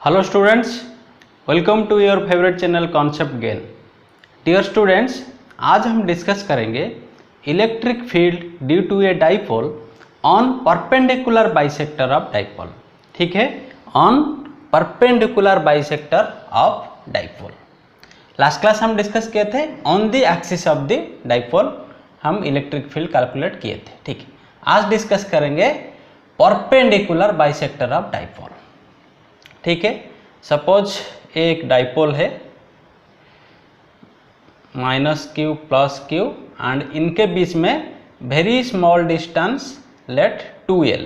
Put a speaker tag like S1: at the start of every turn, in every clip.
S1: Hello students, welcome to your favourite channel concept gain. Dear students, आज हम discuss करेंगे electric field due to a dipole on perpendicular bisector of dipole. ठीक है, on perpendicular bisector of dipole. Last class हम discuss किए थे on the axis of the dipole हम electric field calculate किए थे। ठीक है, आज डिस्कस करेंगे परपेंडिकुलर बाइसेक्टर ऑफ डाइपोल। ठीक है, सपोज एक डाइपोल है -q प्लस q एंड इनके बीच में very small distance let 2l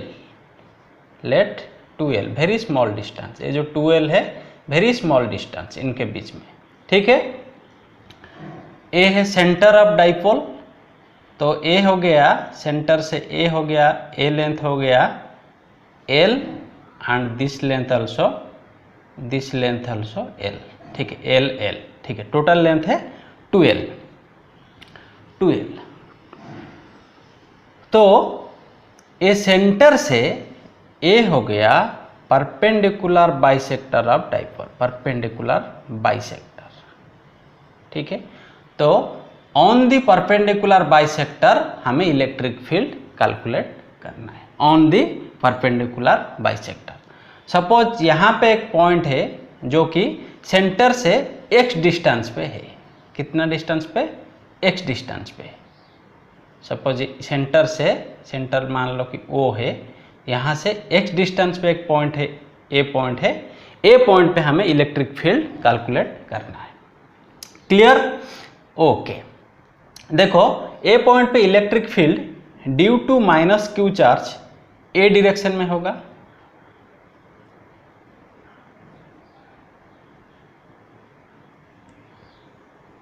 S1: very small distance. ये जो 2l है वेरी स्मॉल डिस्टेंस इनके बीच में। ठीक है, ए है सेंटर ऑफ डाइपोल, तो ए हो गया सेंटर से ए हो गया, ए लेंथ हो गया l and this length also l। ठीक है, l। ठीक है, टोटल लेंथ है 2l। तो ए सेंटर से ए हो गया perpendicular bisector of dipole, perpendicular bisector. ठीक है, तो ऑन दी परपेंडिकुलर बाइसेक्टर हमें इलेक्ट्रिक फील्ड कैलकुलेट करना है। On the perpendicular bisector suppose यहाँ पे एक पॉइंट है जो कि सेंटर से x डिस्टेंस पे है। कितना डिस्टेंस पे? x डिस्टेंस पे। सपोज सेंटर मान लो कि O है, यहाँ से x डिस्टेंस पे एक पॉइंट है, A पॉइंट है। A पॉइंट पे हमें इलेक्ट्रिक फील्ड कैलकुलेट करना है। क्लियर? ओके, देखो A पॉइंट पे electric field due to -q charge A direction में होगा।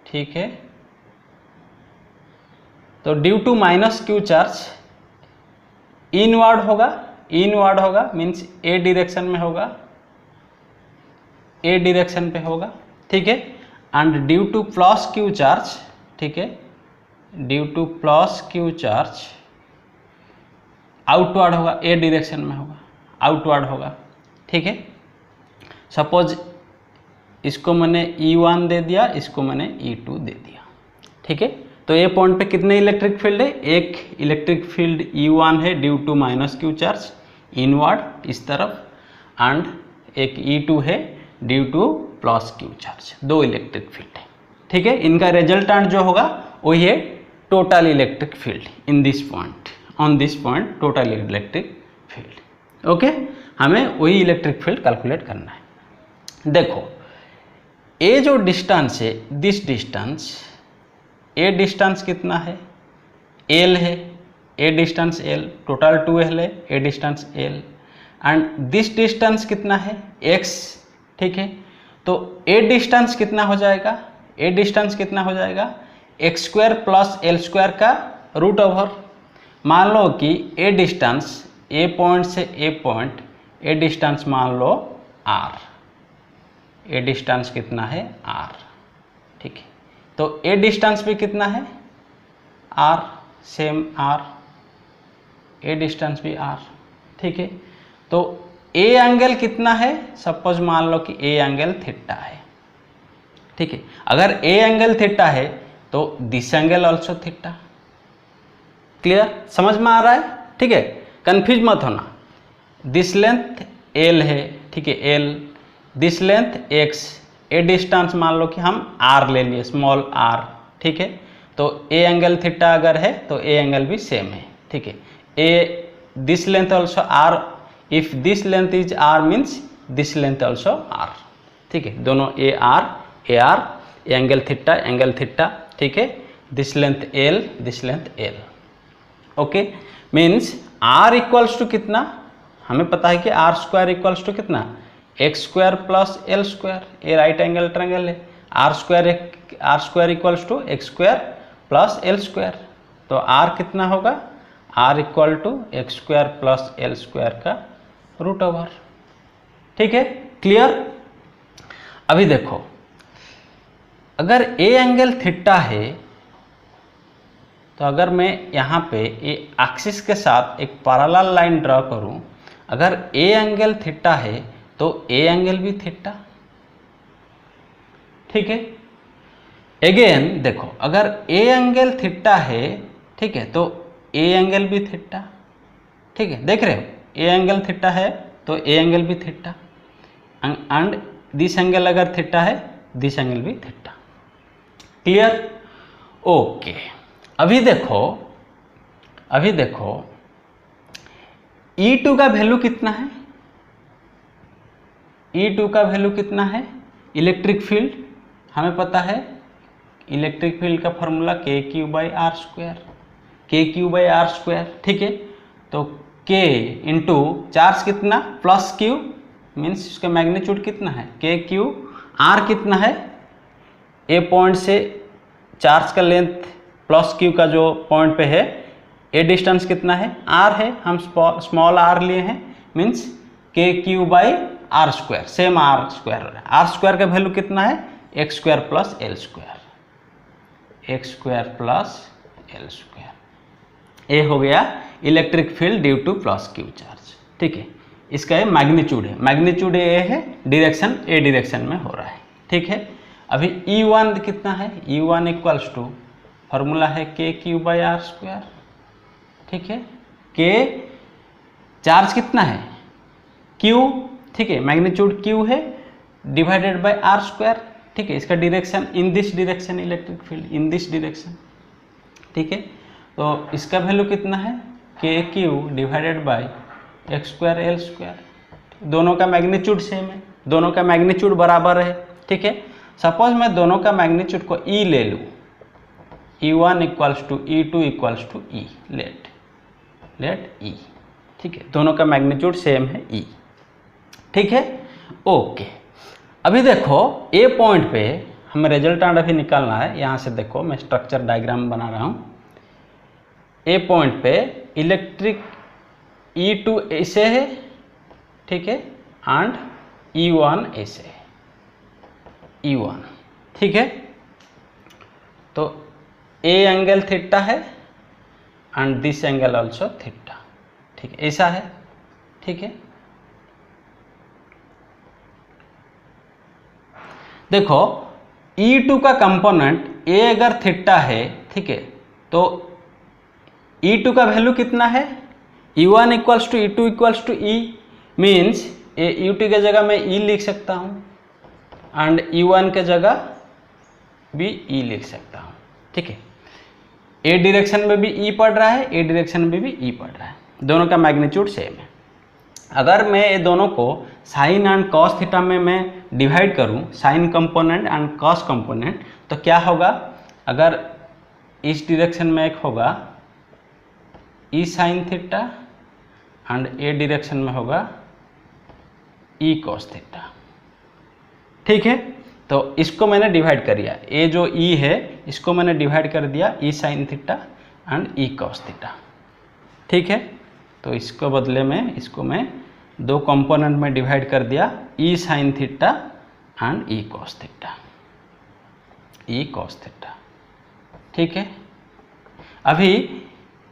S1: ठीक है, तो due to -q charge inward होगा मीन्स ए डायरेक्शन में होगा, ए डायरेक्शन पे होगा। ठीक है, and due to +q charge, ठीक है, due to +q charge outward होगा, ए डायरेक्शन में होगा, आउटवर्ड होगा। ठीक है, सपोज इसको मैंने E1 दे दिया, इसको मैंने E2 दे दिया। ठीक है, तो ए पॉइंट पे कितने इलेक्ट्रिक फील्ड है? एक इलेक्ट्रिक फील्ड E1 है due to -q charge inward इस तरफ, एंड एक E2 है ड्यू टू +q चार्ज। दो इलेक्ट्रिक फील्ड है। ठीक है, इनका रिजल्टेंट जो होगा वही है total electric field in this point, on this point total electric field. Okay, हमें वही इलेक्ट्रिक फील्ड कैलकुलेट करना है। देखो ए जो डिस्टेंस है, दिस डिस्टेंस, ए डिस्टेंस कितना है? l है, ए डिस्टेंस l, टोटल 2l है, ए distance l, and this distance कितना है? x। ठीक है, तो ए डिस्टेंस कितना हो जाएगा? ए डिस्टेंस कितना हो जाएगा? x² + l² का रूट ओवर। मान लो कि ए डिस्टेंस, ए पॉइंट से ए पॉइंट, ए डिस्टेंस मान लो r, ए डिस्टेंस कितना है? r। ठीक है, तो ए डिस्टेंस भी कितना है? r, सेम r, ए डिस्टेंस भी r। ठीक है, तो ए एंगल कितना है? सपोज मान लो कि ए एंगल थीटा है। ठीक है, अगर ए एंगल थीटा है तो this angle also theta. Clear? समझ में आ रहा है? ठीक है, कंफ्यूज मत होना। दिस लेंथ l है, ठीक है, l, this length x, A distance मान लो कि हम r ले लिए, स्मॉल r। ठीक है, तो ए एंगल थीटा अगर है तो ए एंगल भी सेम है। ठीक है, a this length also r, if this length is r means this length also r। ठीक है, दोनों ए आर, एंगल थीटा। ठीक है, this length l, this length l। Okay, means r equals to कितना? हमें पता है कि r² इक्वल्स टू कितना? x² + l²। ए राइट एंगल ट्रायंगल है, r² equals to x² + l²। तो r कितना होगा? r equal to x² + l² का रूट ओवर। ठीक है, क्लियर? अभी देखो, अगर ए एंगल थीटा है तो अगर मैं यहाँ पे ए एक्सिस के साथ एक पैरेलल लाइन ड्रॉ करूँ, अगर ए एंगल थीटा है तो ए एंगल भी थीटा। ठीक है, अगेन देखो, अगर ए एंगल थीटा है, ठीक है, तो ए एंगल भी थीटा। ठीक है, देख रहे हो, ए एंगल थीटा है तो ए एंगल भी थीटा, एंड दिस एंगल अगर थीटा है, दिस एंगल भी थीटा। क्लियर? ओके, अभी देखो E2 का वैल्यू कितना है? E2 का वैल्यू कितना है? इलेक्ट्रिक फील्ड हमें पता है, इलेक्ट्रिक फील्ड का फॉर्मूला KQ/R², KQ/R²। ठीक है, तो K इंटू चार्ज कितना, प्लस Q, मीन्स उसका मैग्नीट्यूड कितना है, KQ, R कितना है, ए पॉइंट से चार्ज का लेंथ प्लस Q का जो पॉइंट पे है, ए डिस्टेंस कितना है, R है, हम स्मॉल r लिए हैं, means KQ/R², same R², R² का वैल्यू कितना है, x² plus L², x² plus L²। ए हो गया electric field due two plus Q charge. ठीक है, इसका ये मैग्नीट्यूड है, मैग्नीट्यूड ए है, डायरेक्शन ए डायरेक्शन में हो रहा है। ठीक है, अभी E1 कितना है, E1 इक्वल्स टू, फॉर्मूला है KQ/R²। ठीक है, K चार्ज कितना है, Q, ठीक है, मैग्नीट्यूड Q है, डिवाइडेड बाय R²। ठीक है, इसका direction in this direction, electric field in this direction. ठीक है, तो इसका वैल्यू कितना है, KQ divided by x² L²। दोनों का मैग्नीट्यूड सेम है, दोनों का मैग्नीट्यूड बराबर है। ठीक है, सपोज मैं दोनों का मैग्नीट्यूड को E ले लूँ, E1 equals to E2 equals to E, let E। ठीक है, दोनों का मैग्नीट्यूड सेम है E। ठीक है, ओके, अभी देखो ए पॉइंट पे हमें रिजल्टेंट अभी निकालना है। यहाँ से देखो, मैं स्ट्रक्चर डायग्राम बना रहा हूँ। ए पॉइंट पे इलेक्ट्रिक E2 ऐसे है, ठीक है, एंड E1 ऐसे है, E1। ठीक है, तो ए एंगल थीटा है and this angle also theta. ठीक है, ऐसा है। ठीक है, देखो E2 का कंपोनेंट ए अगर थीटा है, ठीक है, तो E2 का वैल्यू कितना है, E1 equals to E2 equals to E, means a U2 के जगह मैं E लिख सकता हूँ एंड E1 के जगह भी E लिख सकता हूँ। ठीक है, ए डायरेक्शन में भी E पड़ रहा है, ए डायरेक्शन में भी E पड़ रहा है, दोनों का मैग्नीट्यूड सेम है। अगर मैं ये दोनों को साइन एंड कॉस थीटा में मैं डिवाइड करूं, sign component and cos component, तो क्या होगा, अगर इस डायरेक्शन में एक होगा E sine theta and A direction में होगा E कॉस थीटा। ठीक है, तो इसको मैंने डिवाइड कर दिया, ए जो E है इसको मैंने डिवाइड कर दिया E sine theta and E cos theta. ठीक है, तो इसको बदले में इसको मैं दो कंपोनेंट में डिवाइड कर दिया, E sine theta and E cos theta, E cos theta. ठीक है, अभी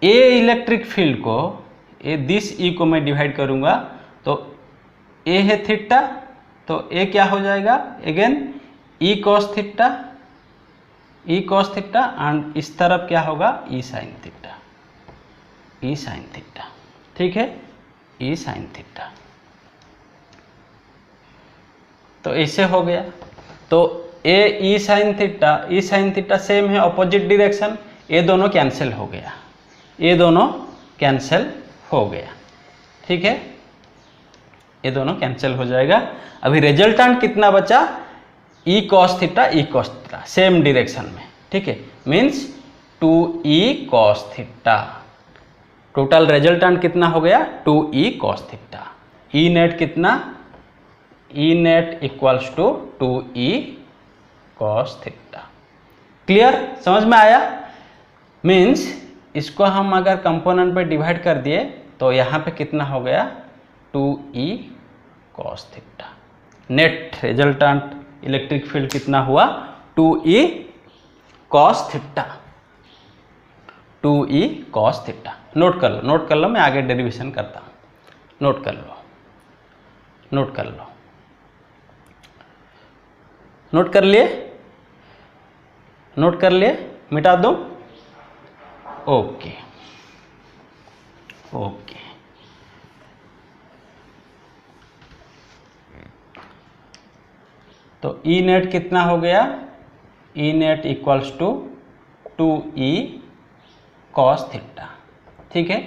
S1: ए इलेक्ट्रिक फील्ड को, ए दिस E को मैं डिवाइड करूंगा, तो ए है थीटा, तो ए क्या हो जाएगा, again E cos theta, E cos theta, and इस तरफ क्या होगा, E sine theta, E sine theta. ठीक है, E साइन थीटा। तो ऐसे हो गया, तो ए E साइन थीटा सेम है, अपोजिट डायरेक्शन, ये दोनों कैंसिल हो गया, ये दोनों कैंसिल हो गया। ठीक है, ये दोनों कैंसिल हो जाएगा। अभी रिजल्टेंट कितना बचा, E cos theta, E cos theta, same direction में। ठीक है, means 2E cos theta. Total resultant कितना हो गया, 2E cos theta. E net कितना, E net equals to 2E cos theta. Clear, समझ में आया? मीन्स इसको हम अगर कंपोनेंट पे डिवाइड कर दिए तो यहाँ पे कितना हो गया, 2E cos theta. Net resultant electric field कितना हुआ, 2E cos theta, 2E cos theta. Note कर लो, मैं आगे डेरिवेशन करता हूँ, नोट कर लो। नोट कर लिए, नोट कर लिए, मिटा दो। ओके ओके, तो ई नेट कितना हो गया, E net equals to 2e cos theta, ठीक है।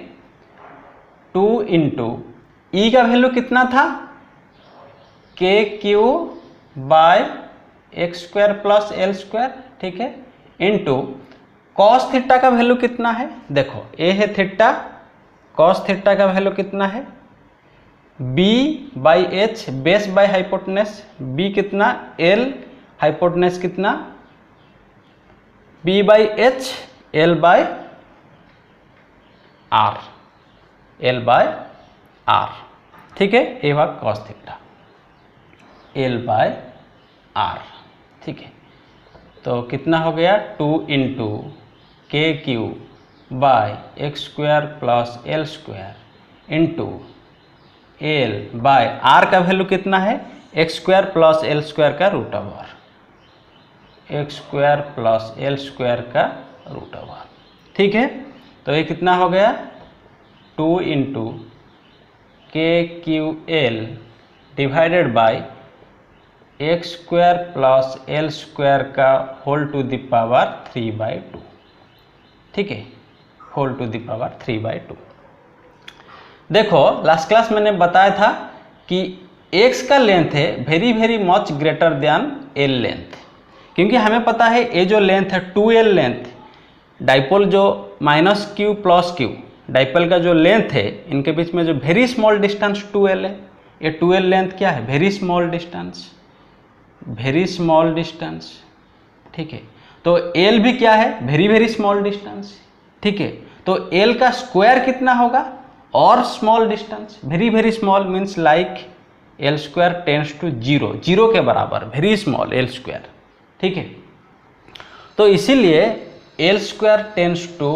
S1: 2 इंटू ई का वैल्यू कितना था, k q by x square plus L square, ठीक है, इंटू कॉस थीटा का वैल्यू कितना है, देखो ए है थीटा, कॉस थीटा का वैल्यू कितना है, b by h, base by hypotenuse, b कितना, एल, हाइपोटेनस कितना, b by h, l by r, l by r, ठीक है, ये हुआ cos theta, l by r, ठीक है। तो कितना हो गया, 2 into k q by x square plus L square into L by R का वैल्यू कितना है, X square plus L square का root over, X square plus L square का रूट ओवर, ठीक है। तो ये कितना हो गया, 2 into k q l divided by x square plus L square का होल टू द पावर 3/2, ठीक है, होल टू द पावर 3/2। देखो लास्ट क्लास मैंने बताया था कि x का लेंथ है very very much greater than l length, क्योंकि हमें पता है ये जो लेंथ है 2l लेंथ, डाइपोल जो -q प्लस q, डाइपोल का जो लेंथ है, इनके बीच में जो वेरी स्मॉल डिस्टेंस 2l है, ये 2l लेंथ क्या है, very small distance, very small distance, ठीक है। तो l भी क्या है, वेरी वेरी स्मॉल डिस्टेंस, ठीक है। तो l का स्क्वायर कितना होगा, और small distance, very very small means like l square tends to 0, 0 के बराबर, वेरी स्मॉल एल स्क्वायर, ठीक है। तो इसीलिए l square tends to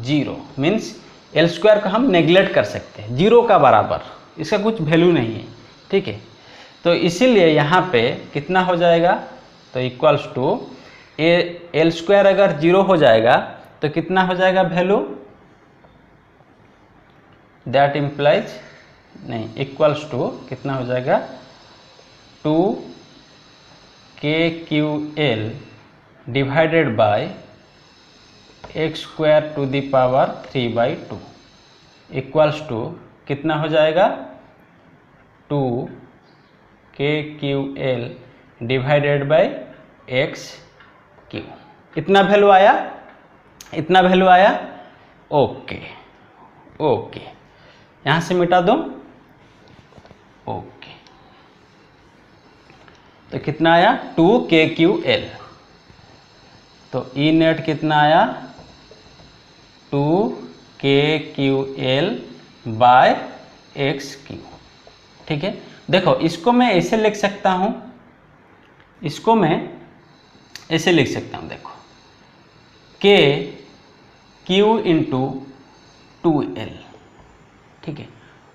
S1: 0 means l square को हम नेग्लेक्ट कर सकते हैं, 0 का बराबर, इसका कुछ वैल्यू नहीं है, ठीक है। तो इसीलिए यहाँ पे कितना हो जाएगा, तो इक्वल्स टू एल स्क्वायर अगर 0 हो जाएगा तो कितना हो जाएगा वैल्यू, दैट इम्प्लाइज नहीं, इक्वल्स टू कितना हो जाएगा, 2 k q l divided by x square to the power 3/2 equals to कितना हो जाएगा, 2 k q l divided by x cube, इतना वैल्यू आया, इतना वैल्यू आया, ओके ओके, यहाँ से मिटा दो, ओके। तो कितना आया, 2 के क्यू एल, तो ई नेट कितना आया, 2 k q L by x Q, ठीक है। देखो इसको मैं ऐसे लिख सकता हूँ, इसको मैं ऐसे लिख सकता हूँ, देखो के क्यू इंटू 2l, ठीक है,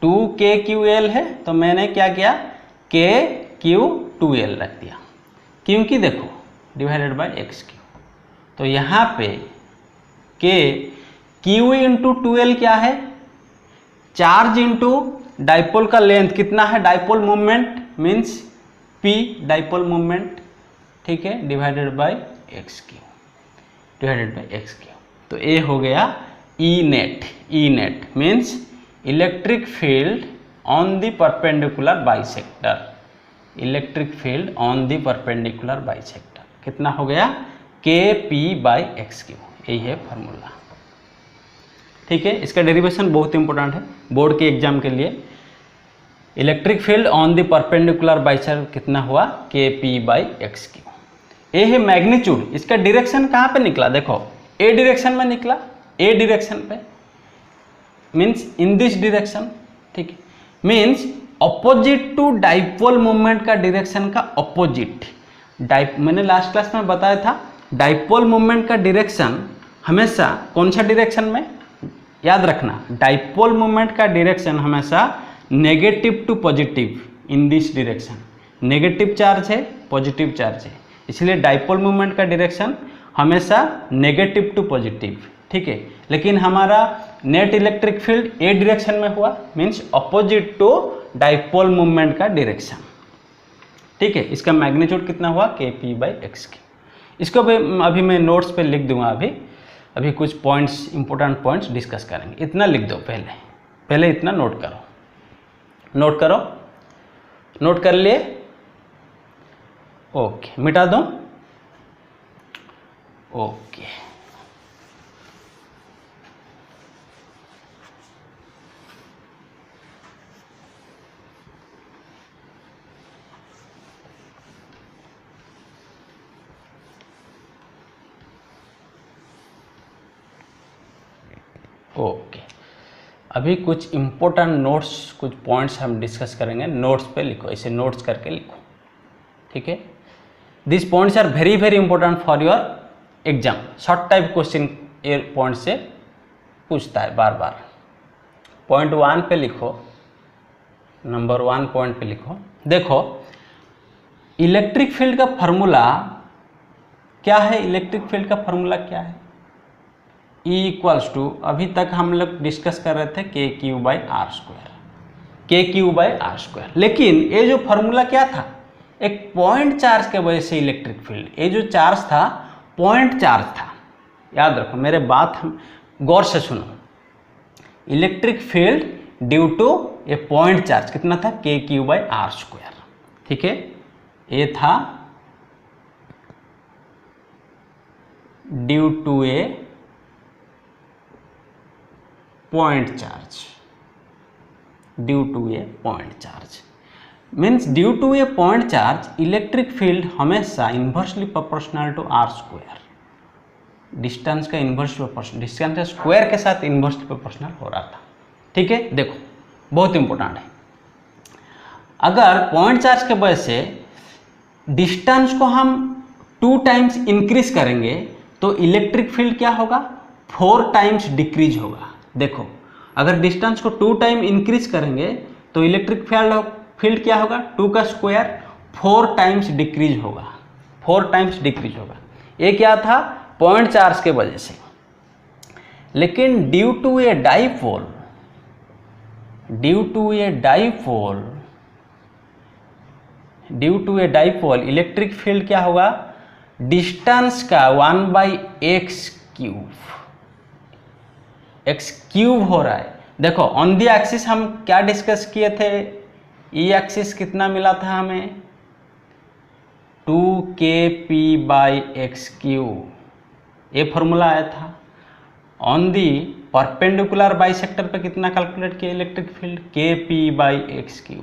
S1: 2 के क्यू एल है, तो मैंने क्या किया, के क्यू 2l रख दिया, क्योंकि देखो डिवाइडेड बाय एक्स क्यू, तो यहाँ पे के क्यू इंटू 2l क्या है, चार्ज इंटू डाइपोल का लेंथ कितना है, dipole movement means p dipole movement, ठीक है, divided by x Q, divided by x Q. तो ये हो गया E net, E net means electric field on the perpendicular bisector, electric field on the perpendicular bisector कितना हो गया, के पी बाई एक्स क्यू, यही है फार्मूला, ठीक है। इसका डेरिवेशन बहुत इंपॉर्टेंट है बोर्ड के एग्जाम के लिए। Electric field on the perpendicular bisector कितना हुआ, के पी बाई एक्स क्यू। ए है मैग्नीट्यूड, इसका डायरेक्शन कहाँ पे निकला, देखो ए डायरेक्शन में निकला, ए डायरेक्शन पे मीन्स इन दिस डायरेक्शन, ठीक है, means opposite to dipole movement का डायरेक्शन का अपोजिट। मैंने लास्ट क्लास में बताया था डाइपोल मूवमेंट का डायरेक्शन हमेशा कौन सा डायरेक्शन में, याद रखना, डाइपोल मूवमेंट का डायरेक्शन हमेशा negative to positive in this direction, negative charge है, पॉजिटिव चार्ज है, इसलिए डाइपोल मूवमेंट का डायरेक्शन हमेशा नेगेटिव टू पॉजिटिव, ठीक है। लेकिन हमारा net electric field a direction में हुआ, means opposite to dipole movement का डायरेक्शन, ठीक है। इसका मैग्नीट्यूड कितना हुआ, kp/x3। इसको भी अभी मैं नोट्स पे लिख दूंगा, अभी कुछ पॉइंट्स, इंपॉर्टेंट पॉइंट्स डिस्कस करेंगे। इतना लिख दो, पहले इतना नोट करो, नोट कर लिए, ओके, मिटा दो, ओके। ओके, अभी कुछ इम्पोर्टेंट नोट्स, कुछ पॉइंट्स हम डिस्कस करेंगे। नोट्स पे लिखो, ऐसे नोट्स करके लिखो, ठीक है। This points are very very important for your exam. Short type question ये पॉइंट से पूछता है बार बार। पॉइंट 1 पे लिखो, नंबर 1 पॉइंट पे लिखो। देखो, इलेक्ट्रिक फील्ड का फॉर्मूला क्या है? इलेक्ट्रिक फील्ड का फॉर्मूला क्या है? E इक्वल्स टू, अभी तक हम लोग डिस्कस कर रहे थे KQ/R², KQ/R²। लेकिन ये जो फॉर्मूला क्या था, एक पॉइंट चार्ज के वजह से इलेक्ट्रिक फील्ड, ये जो चार्ज था पॉइंट चार्ज था। याद रखो, मेरे बात हम गौर से सुनो। Electric field due to a point charge कितना था, KQ/R², ठीक है। ये था due to a point charge, due to a point charge means due to a point charge electric field हमेशा inversely proportional to R², distance का inverse proportional, distance का square के साथ इन्वर्सली प्रोपोर्शनल हो रहा था, ठीक है। देखो, बहुत इंपॉर्टेंट है। अगर पॉइंट चार्ज के वजह से डिस्टेंस को हम 2 टाइम्स इंक्रीज करेंगे तो इलेक्ट्रिक फील्ड क्या होगा, 4 टाइम्स डिक्रीज होगा। देखो, अगर डिस्टेंस को 2 टाइम इंक्रीज करेंगे तो इलेक्ट्रिक फील्ड क्या होगा, 2 का स्क्वायर 4 टाइम्स डिक्रीज होगा, 4 टाइम्स डिक्रीज होगा। ये क्या था, पॉइंट चार्ज के वजह से। लेकिन due to a dipole, electric field क्या होगा, डिस्टेंस का 1/x³ x³ हो रहा है। देखो, ऑन दी एक्सिस हम क्या डिस्कस किए थे, ई एक्सिस कितना मिला था हमें, 2kp/x³, ये फॉर्मूला आया था। ऑन दी परपेंडिकुलर बाइसेक्टर पे कितना कैलकुलेट किया electric field, kp/x³।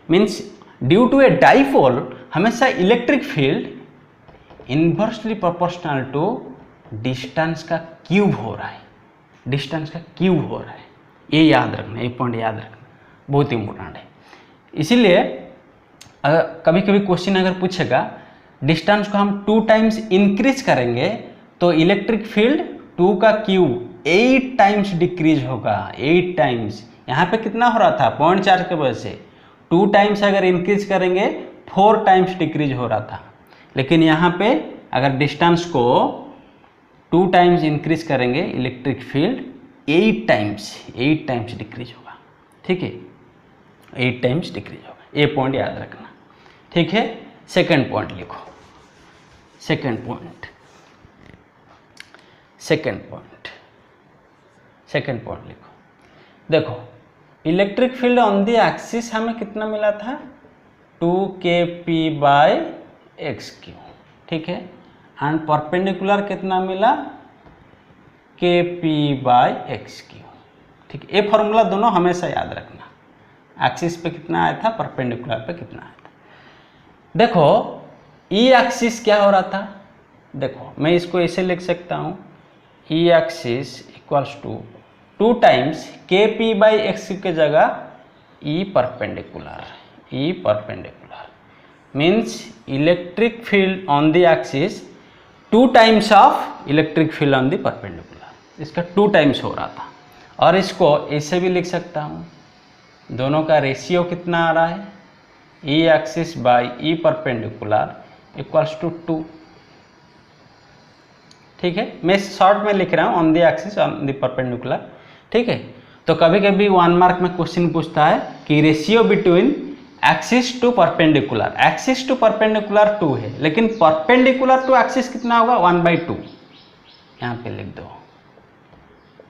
S1: Means due to a dipole हमेशा electric field inversely proportional to distance का क्यूब हो रहा है, डिस्टेंस का क्यूब हो रहा है। ये याद रखना, ये पॉइंट याद रखना, बहुत इंपॉर्टेंट है। इसीलिए अगर कभी कभी क्वेश्चन अगर पूछेगा, डिस्टेंस को हम 2 टाइम्स इंक्रीज करेंगे तो इलेक्ट्रिक फील्ड 2 का क्यूब 8 टाइम्स डिक्रीज होगा, 8 टाइम्स। यहाँ पे कितना हो रहा था, पॉइंट चार्ज की वजह से 2 टाइम्स अगर इंक्रीज करेंगे 4 टाइम्स डिक्रीज हो रहा था। लेकिन यहाँ पे अगर डिस्टेंस को 2 टाइम्स इंक्रीज करेंगे इलेक्ट्रिक फील्ड 8 टाइम्स डिक्रीज होगा, ठीक है, 8 टाइम्स डिक्रीज होगा। ये पॉइंट याद रखना, ठीक है। सेकंड पॉइंट लिखो, सेकंड पॉइंट लिखो। देखो, electric field on the axis हमें कितना मिला था, 2kp/x³, ठीक है। एंड परपेंडिकुलर कितना मिला, kp/x³, ठीक है। ये फॉर्मूला दोनों हमेशा याद रखना, एक्सिस पे कितना आया था, परपेंडिकुलर पे कितना आया था। देखो, ई एक्सिस क्या हो रहा था, देखो मैं इसको ऐसे लिख सकता हूँ, E axis equals to 2 times kp/x³ के जगह E perpendicular means electric field on the axis 2 times of electric field on the perpendicular, इसका 2 टाइम्स हो रहा था। और इसको ऐसे भी लिख सकता हूँ, दोनों का रेशियो कितना आ रहा है, E axis by E perpendicular equals to 2। ठीक है, मैं शॉर्ट में लिख रहा हूँ on the axis on the perpendicular. ठीक है, तो कभी कभी 1 मार्क में क्वेश्चन पूछता है कि ratio between axis to perpendicular, axis to perpendicular 2 है, लेकिन परपेंडिकुलर टू एक्सिस कितना होगा 1/2। यहाँ पे लिख दो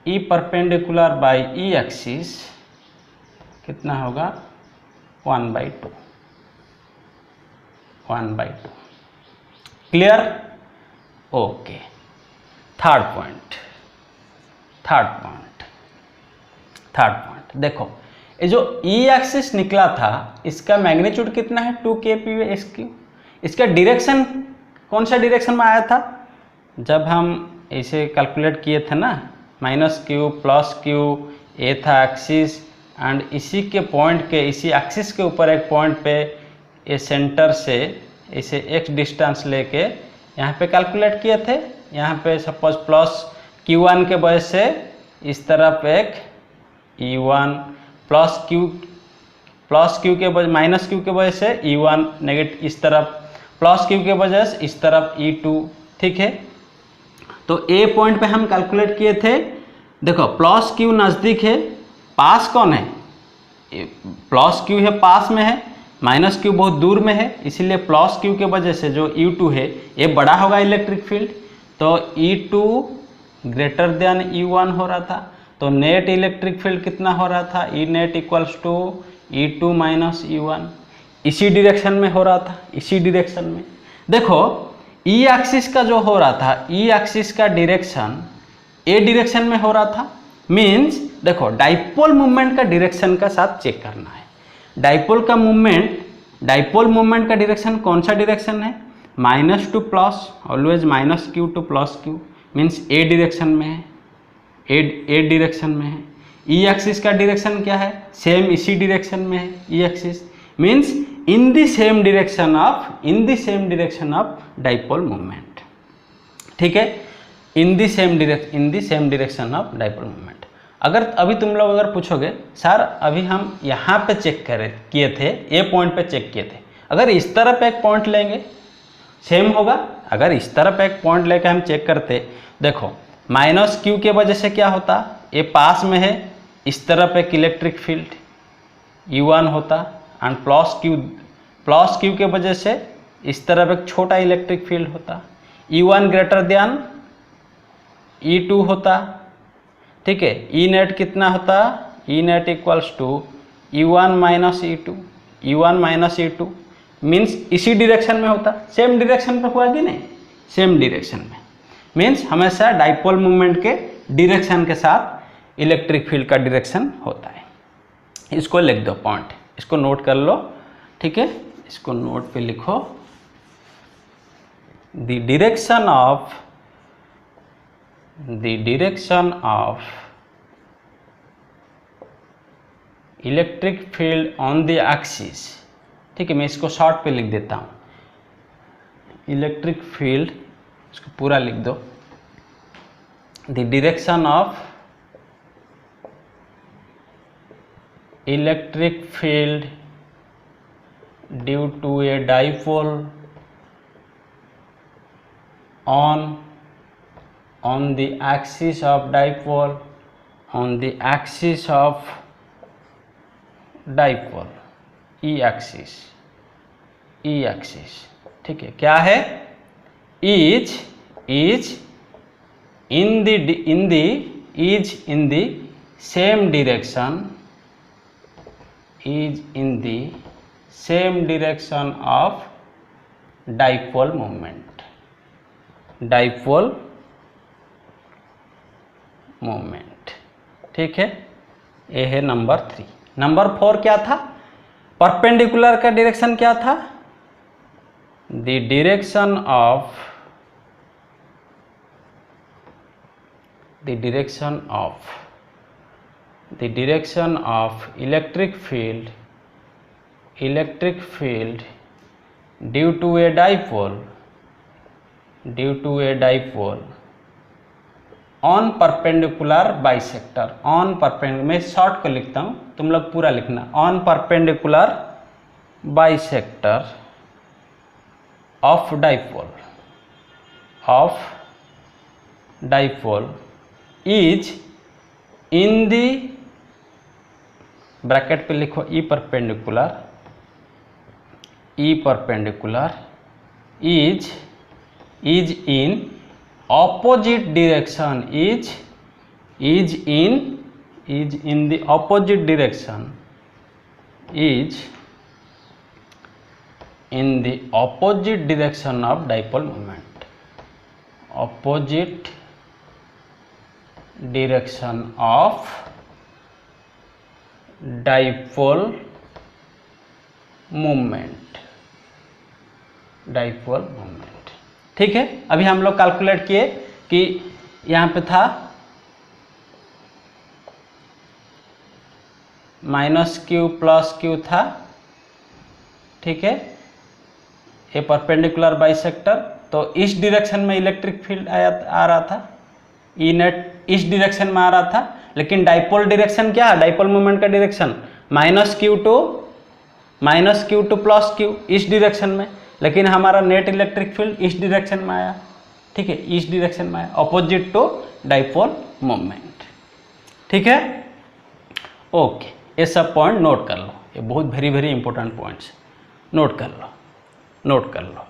S1: E perpendicular by E axis कितना होगा 1/2, 1/2। क्लियर? ओके। थर्ड पॉइंट देखो, ये जो ई एक्सिस निकला था इसका मैग्नीट्यूड कितना है 2kPSQ। इसका डायरेक्शन कौन सा डायरेक्शन में आया था? जब हम इसे कैलकुलेट किए थे ना, -q +q, ए था एक्सिस, एंड इसी के पॉइंट के, इसी एक्सिस के ऊपर एक पॉइंट पे ये सेंटर से इसे x डिस्टेंस लेके यहाँ पे कैलकुलेट किए थे। यहाँ पे सपोज +q1 के वजह से इस तरफ एक e1 +q के वजह -q के वजह से e1 नेगेटिव, इस तरफ +q के वजह से इस तरफ e2। ठीक है, तो ए पॉइंट पे हम कैलकुलेट किए थे। देखो +q नज़दीक है, पास कौन है? +q है, पास में है, -q बहुत दूर में है, इसीलिए +q के वजह से जो e2 है ये बड़ा होगा इलेक्ट्रिक फील्ड, तो e2 ग्रेटर देन e1 हो रहा था। तो नेट इलेक्ट्रिक फील्ड कितना हो रहा था? E net equals to e2 - e1। इसी डायरेक्शन में हो रहा था, इसी डायरेक्शन में। देखो ई एक्सिस का जो हो रहा था, ई एक्सिस का डायरेक्शन ए डायरेक्शन में हो रहा था। मीन्स देखो डाइपोल मूवमेंट का डायरेक्शन का साथ चेक करना है। डाइपोल मूवमेंट का डायरेक्शन कौन सा डायरेक्शन है? -To plus, always -q to +q, means A direction में है, ए डायरेक्शन में है। ई एक्सिस का डायरेक्शन क्या है? सेम इसी डायरेक्शन में है। E axis means in the same direction of dipole movement. ठीक है, in the same direction of dipole movement. अगर अभी तुम लोग अगर पूछोगे सर अभी हम यहाँ पे चेक किए थे, ए पॉइंट पे चेक किए थे, अगर इस तरफ एक पॉइंट लेंगे सेम होगा। अगर इस तरफ एक पॉइंट लेकर हम चेक करते, देखो -q के वजह से क्या होता? ये पास में है, इस तरफ एक इलेक्ट्रिक फील्ड e1 होता, एंड +q के वजह से इस तरफ एक छोटा इलेक्ट्रिक फील्ड होता, e1 ग्रेटर देन e2 होता। ठीक है, ई नेट कितना होता? E net equals to e1 - e2 means इसी डायरेक्शन में होता। सेम डायरेक्शन पे हुआ कि नहीं? सेम डायरेक्शन में, मीन्स हमेशा डाइपोल मूवमेंट के डायरेक्शन के साथ इलेक्ट्रिक फील्ड का डायरेक्शन होता है। इसको लिख दो पॉइंट, इसको नोट कर लो। ठीक है, इसको नोट पे लिखो, the direction of electric field on the axis. ठीक है, मैं इसको शॉर्ट पे लिख देता हूँ, इलेक्ट्रिक फील्ड, इसको पूरा लिख दो। The direction of electric field due to a dipole on the axis of dipole, e axis। ठीक है, क्या है? is in the same direction of dipole movement, ठीक है, ये है नंबर 3। नंबर 4 क्या था? परपेंडिकुलर का डायरेक्शन क्या था? The direction of electric field due to a dipole on perpendicular bisector. On perpendicular, मैं शॉर्ट को लिखता हूँ, तुम लोग पूरा लिखना। On perpendicular bisector of dipole is in the, bracket पे लिखो E perpendicular is in opposite direction, is in the opposite direction, is in the opposite direction of dipole moment, opposite direction of dipole movement, ठीक है। अभी हम लोग calculate किए कि यहाँ पे था -q + q था, ठीक है, ये परपेंडिकुलर बाइसेक्टर, तो इस डायरेक्शन में इलेक्ट्रिक फील्ड आ रहा था, ई नेट इस डायरेक्शन में आ रहा था, लेकिन डाइपोल डायरेक्शन क्या है, डाइपोल मोमेंट का डायरेक्शन -q2 + q इस डायरेक्शन में, लेकिन हमारा नेट इलेक्ट्रिक फील्ड इस डायरेक्शन में आया, ठीक है, इस डायरेक्शन में आया, ऑपोजिट टू डाइपोल मोमेंट, ठीक है। ओके, ये सब पॉइंट नोट कर लो, ये बहुत वेरी इंपॉर्टेंट पॉइंट्स, नोट कर लो।